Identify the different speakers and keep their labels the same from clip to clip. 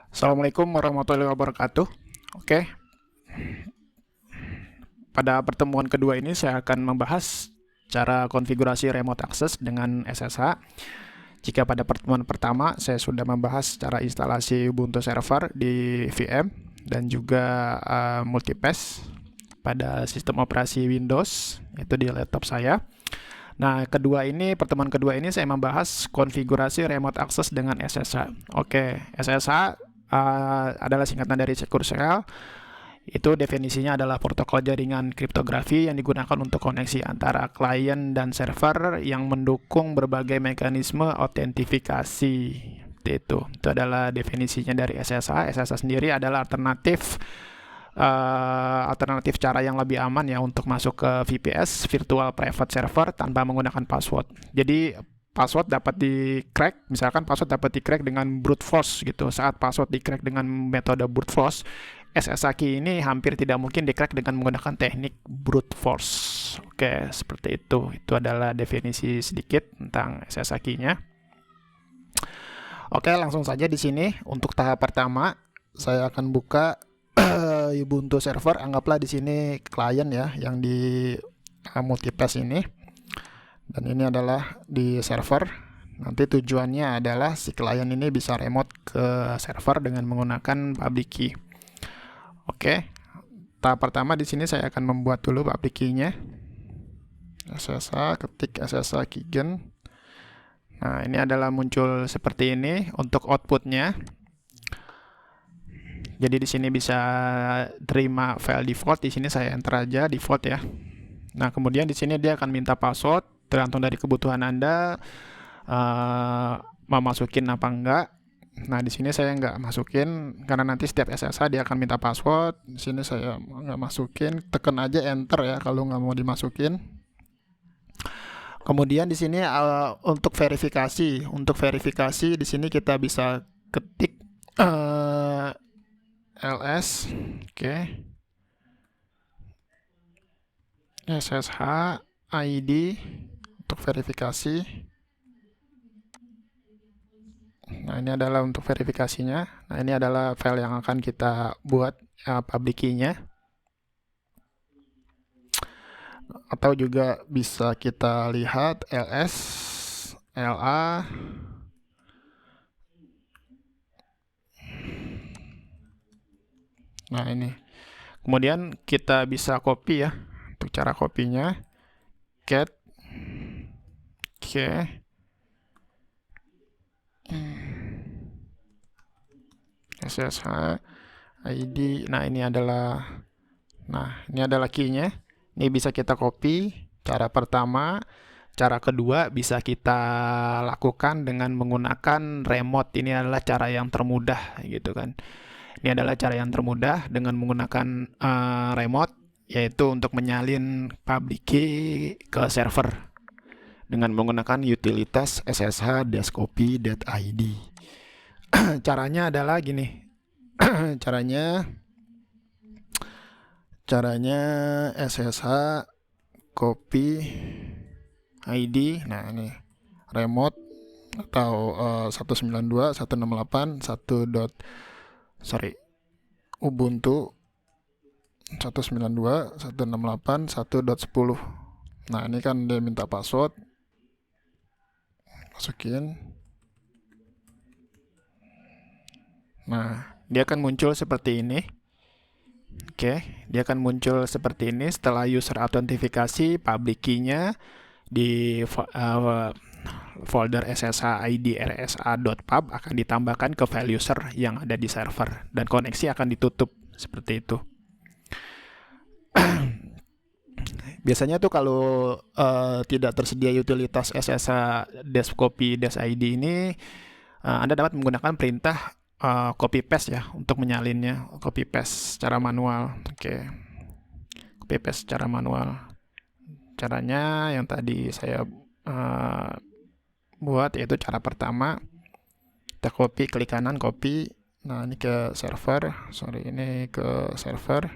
Speaker 1: Assalamualaikum warahmatullahi wabarakatuh. Oke, pada pertemuan kedua ini saya akan membahas cara konfigurasi remote access dengan SSH. Jika pada pertemuan pertama saya sudah membahas cara instalasi Ubuntu server di VM dan juga multipass pada sistem operasi Windows, itu di laptop saya. Nah, pertemuan kedua ini saya membahas konfigurasi remote access dengan SSH. Oke, SSH adalah singkatan dari Secure Shell. Itu definisinya adalah protokol jaringan kriptografi yang digunakan untuk koneksi antara klien dan server yang mendukung berbagai mekanisme autentifikasi. Itu adalah definisinya dari SSH. SSH sendiri adalah alternatif cara yang lebih aman ya untuk masuk ke VPS, Virtual Private Server, tanpa menggunakan password. Jadi password dapat di-crack, misalkan password dapat di-crack dengan brute force gitu. Saat password di-crack dengan metode brute force, SSH key ini hampir tidak mungkin di-crack dengan menggunakan teknik brute force. Oke, seperti itu. Itu adalah definisi sedikit tentang SSH key-nya. Oke, langsung saja di sini untuk tahap pertama saya akan buka Ubuntu server. Anggaplah di sini klien ya yang di multipass ini. Dan ini adalah di server. Nanti tujuannya adalah si klien ini bisa remote ke server dengan menggunakan public key. Oke, tahap pertama di sini saya akan membuat dulu public key-nya. SSH, ketik SSH keygen. Nah, ini adalah muncul seperti ini untuk outputnya. Jadi di sini bisa terima file default. Di sini saya enter aja default ya. Nah, kemudian di sini dia akan minta password tergantung dari kebutuhan Anda, mau masukin apa enggak. Nah, di sini saya nggak masukin karena nanti setiap SSH dia akan minta password. Di sini saya nggak masukin, tekan aja enter ya kalau nggak mau dimasukin. Kemudian di sini untuk verifikasi di sini kita bisa ketik ls, oke, SSH ID untuk verifikasi. Nah, ini adalah untuk verifikasinya. Nah, ini adalah file yang akan kita buat public key-nya. Atau juga bisa kita lihat ls, la. Nah, ini. Kemudian kita bisa copy ya. Untuk cara kopinya, cat, oke. SSH ID. Nah, ini adalah key-nya. Ini bisa kita copy. Cara pertama. Cara kedua bisa kita lakukan dengan menggunakan remote. Ini adalah cara yang termudah gitu kan. Ini adalah cara yang termudah dengan menggunakan remote, yaitu untuk menyalin public key ke server dengan menggunakan utilitas ssh-copy.id. Caranya adalah gini. caranya ssh copy ID. Nah, ini remote atau 192.168.1. Ubuntu 192.168.1.10. Nah, ini kan dia minta password. Masukin. Nah, dia akan muncul seperti ini. Oke, dia akan muncul seperti ini setelah user autentifikasi public key-nya di folder ssh id rsa.pub akan ditambahkan ke file user yang ada di server dan koneksi akan ditutup seperti itu. Biasanya tuh kalau tidak tersedia utilitas ssh-copy-id ini, Anda dapat menggunakan perintah copy paste ya untuk menyalinnya. Copy paste secara manual. Oke. Copy paste secara manual. Caranya yang tadi saya buat yaitu cara pertama. Kita copy, klik kanan, copy. Nah, ini ke server. Ini ke server.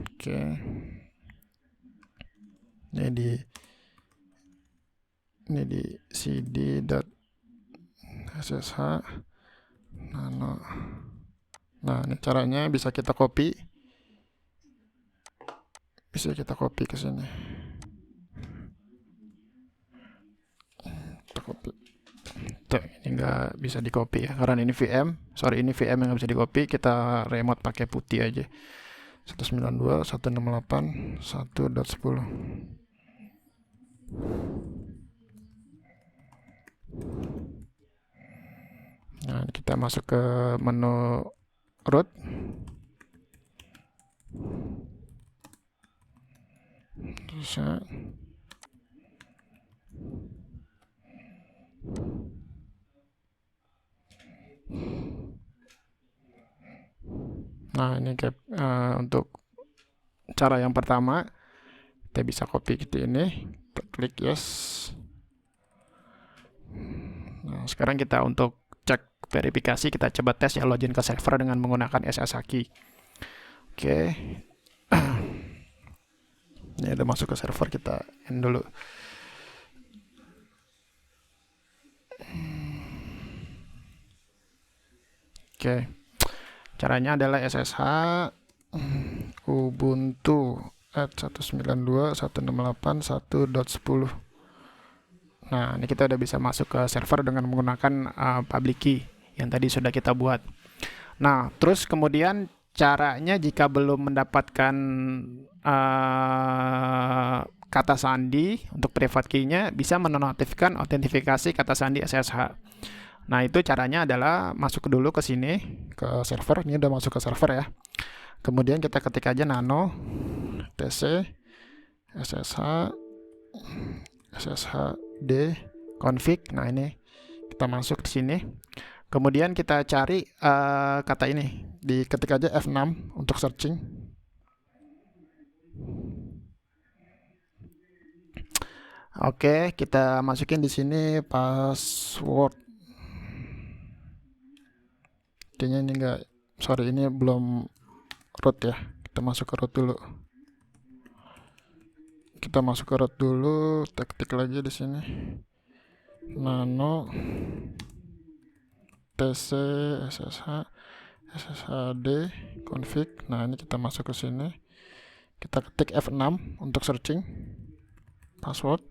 Speaker 1: Oke. Ini ini di cd.ssh nano. Nah, ini caranya bisa kita copy ke sini. Kita copy. Tuh, ini nggak bisa di copy ya, karena ini VM. Ini VM yang nggak bisa di copy. Kita remote pakai putih aja. 192.168.1.10. Nah, kita masuk ke menu root. Terus ya, nah ini untuk cara yang pertama, kita bisa copy gitu ini, kita klik yes. Nah, sekarang kita untuk cek verifikasi, kita coba tes ya login ke server dengan menggunakan SSH key. Oke. Ini udah masuk ke server, kita end dulu. Oke. Caranya adalah SSH Ubuntu @192.168.1.10. Nah, ini kita udah bisa masuk ke server dengan menggunakan public key yang tadi sudah kita buat. Nah, terus kemudian caranya jika belum mendapatkan kata sandi untuk private key-nya, bisa menonaktifkan autentifikasi kata sandi SSH. Nah, itu caranya adalah masuk dulu ke sini, ke server. Ini udah masuk ke server ya. Kemudian kita ketik aja nano tc ssh sshd config. Nah, ini kita masuk di sini. Kemudian kita cari kata ini, diketik aja F6 untuk searching. Oke, kita masukin di sini password. Kayaknya ini enggak, sorry, ini belum root ya. Kita masuk ke root dulu. Kita ketik lagi di sini. Nano tc ssh sshd config. Nah, ini kita masuk ke sini. Kita ketik F6 untuk searching password.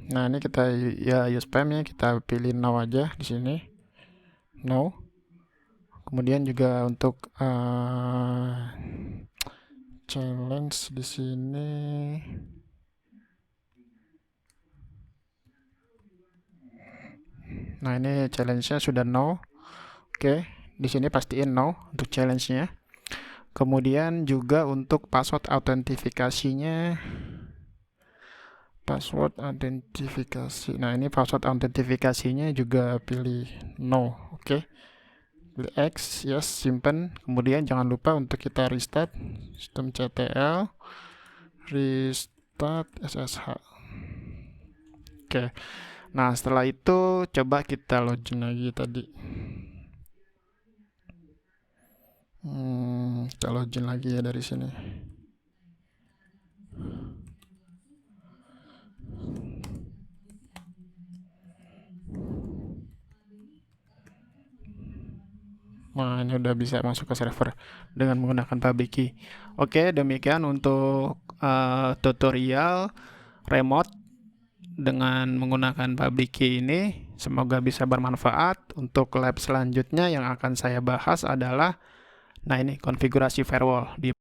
Speaker 1: Nah, ini kita ya use spam ya, kita pilih no aja di sini. No. Kemudian juga untuk challenge di sini. Nah, ini challenge-nya sudah no. Oke, di sini pastiin no untuk challenge-nya. Kemudian juga untuk password autentifikasinya, nah ini password autentifikasinya juga pilih no. Oke, pilih X, yes, simpen. Kemudian jangan lupa untuk kita restart sistem CTL, restart SSH. Oke, nah setelah itu coba kita login lagi tadi. Kita login lagi ya dari sini. Nah, ini udah bisa masuk ke server dengan menggunakan public key. Oke, demikian untuk tutorial remote dengan menggunakan public key ini. Semoga bisa bermanfaat. Untuk lab selanjutnya yang akan saya bahas adalah, nah ini konfigurasi firewall di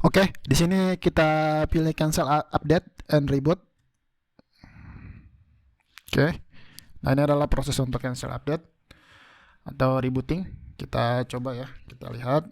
Speaker 1: Oke, di sini kita pilih cancel update and reboot. Oke. Nah, ini adalah proses untuk cancel update atau rebooting. Kita coba ya, kita lihat.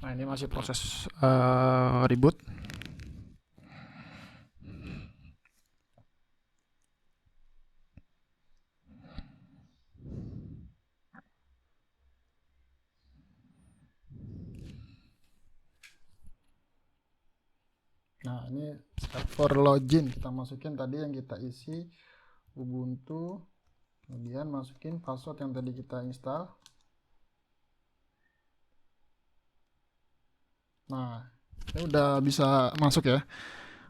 Speaker 1: Nah, ini masih proses reboot. Nah, ini server login. Kita masukin tadi yang kita isi Ubuntu, kemudian masukin password yang tadi kita install. Nah, ini udah bisa masuk ya.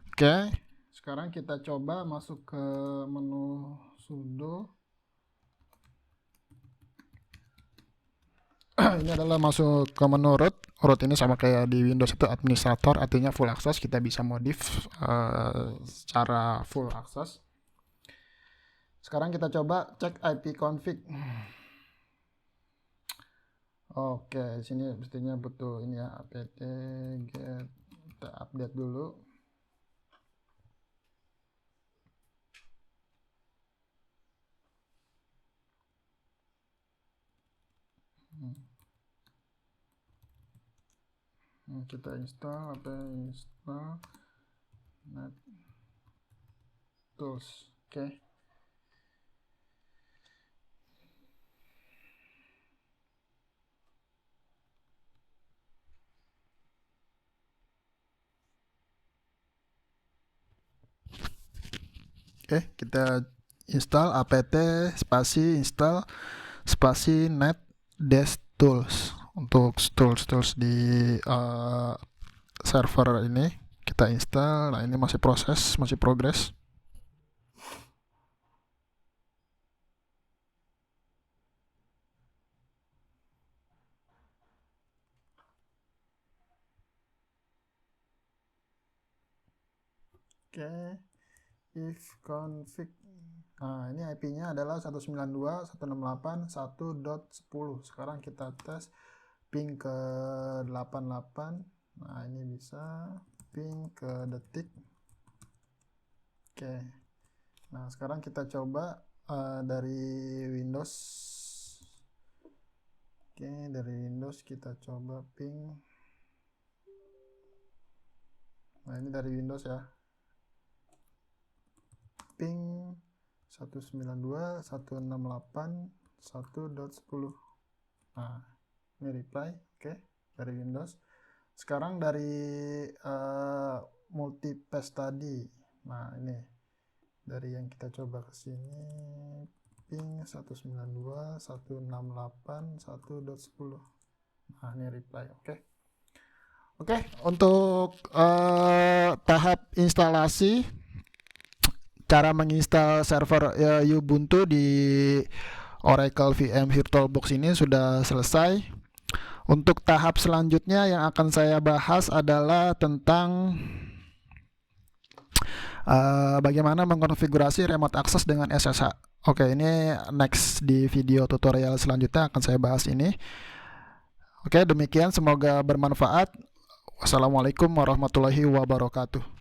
Speaker 1: Oke, sekarang kita coba masuk ke menu sudo. Ini adalah masuk ke menu root. Root ini sama kayak di Windows itu administrator, artinya full access. Kita bisa modif secara full access. Sekarang kita coba cek IP config. Oke, sini pastinya butuh ini ya, apt get. Kita update dulu. Kita install net tools. Oke. Oke, kita install apt spasi install spasi net desk tools. Untuk tools di server ini kita install. Nah, ini masih proses, masih progress. Oke, if config. Nah, ini IP-nya adalah 192.168.1.10. Sekarang kita tes ping ke 88. Nah, ini bisa ping ke detik. Oke. Nah, sekarang kita coba dari Windows. Oke, dari Windows kita coba ping. Nah, ini dari Windows ya. Ping 192.168.1.10. Nah, ini reply. Oke, dari Windows. Sekarang dari multipass tadi. Nah, ini dari yang kita coba ke sini ping 192.168.1.10. Nah, ini reply. Oke, untuk tahap instalasi, cara menginstal server Ubuntu di Oracle VM VirtualBox ini sudah selesai. Untuk tahap selanjutnya yang akan saya bahas adalah tentang bagaimana mengkonfigurasi remote access dengan SSH. Oke, ini next di video tutorial selanjutnya akan saya bahas ini. Oke, demikian, semoga bermanfaat. Wassalamualaikum warahmatullahi wabarakatuh.